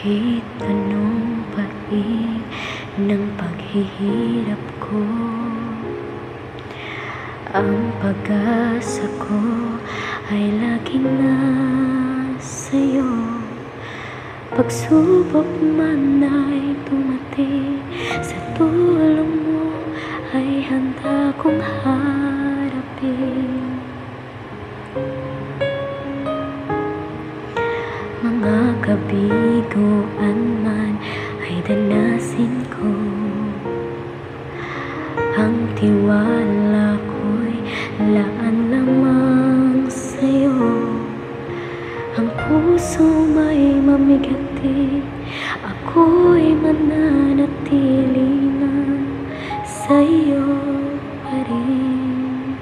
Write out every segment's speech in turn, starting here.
Kahit anong paig ng paghihirap ko, ang pag-asa ko ay laging nasa'yo. Pagsubok man ay dumating, sa tulong mo ay handa kong harapin. Mga kabiguan man ay danasin ko, ang tiwala ko'y laan lamang sa'yo. Ang puso may mamigati, ako'y mananatili na sa'yo pa rin.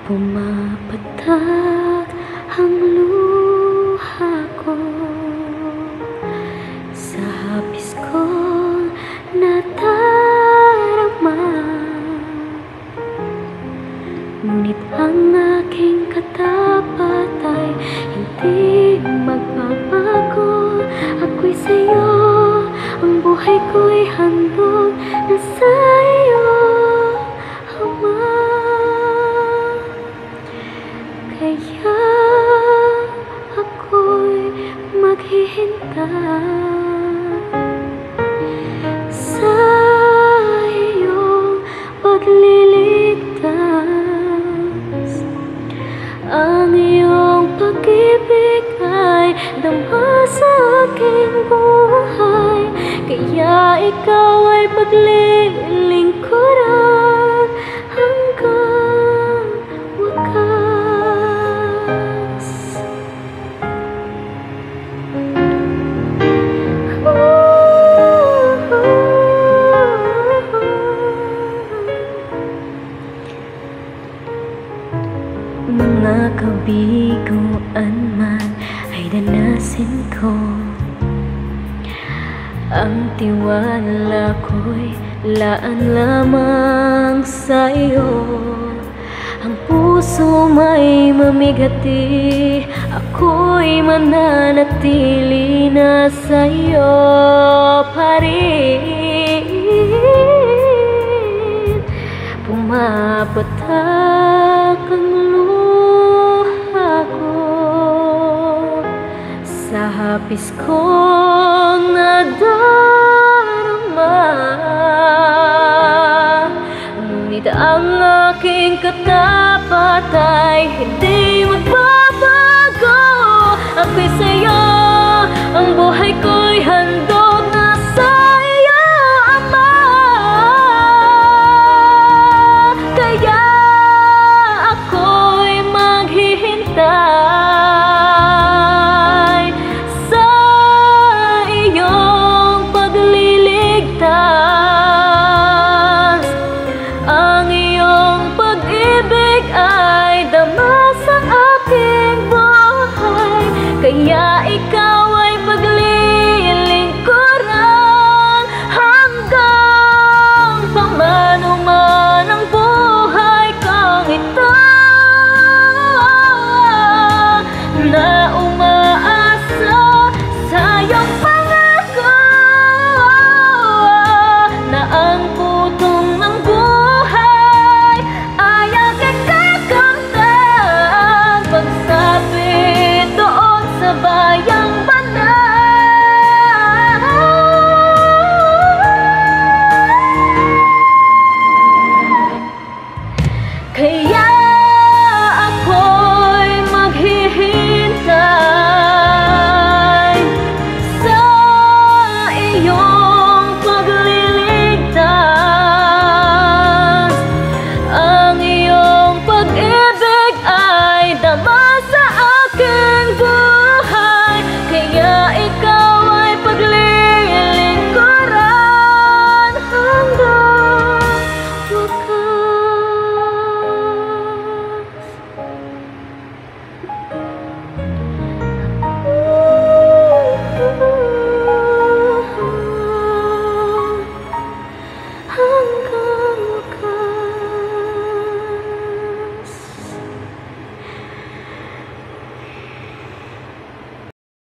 Pumapatak ang luha ko sa hapis ko nadarama, ngunit ang aking katapat ay hindi magbabago. Ako'y sa'yo, ang buhay ko'y handog na sa'yo, Ama. Kaya ako'y maghihintay sa iyong pagliligtas. Ang iyong pag-ibig ay dama sa aking buhay, kaya ikaw ay paglilingkuran hanggang wakas. Mga kabiguan man ay danasin ko, ang tiwala ko'y laan lamang sa'yo. Ang puso may mamigati, ako'y mananatili na sa'yo pa rin. Pumapatak ang luha ko sa hapis kong nadarama, ngunit ang aking katapat ay hindi magbabago. Ako'y sa'yo, ang buhay ko'y handog na sa'yo, Ama. Kaya ako'y maghihintay sa iyong pagliligtas. Ang iyong pag-ibig ay dama sa aking buhay, kaya ikaw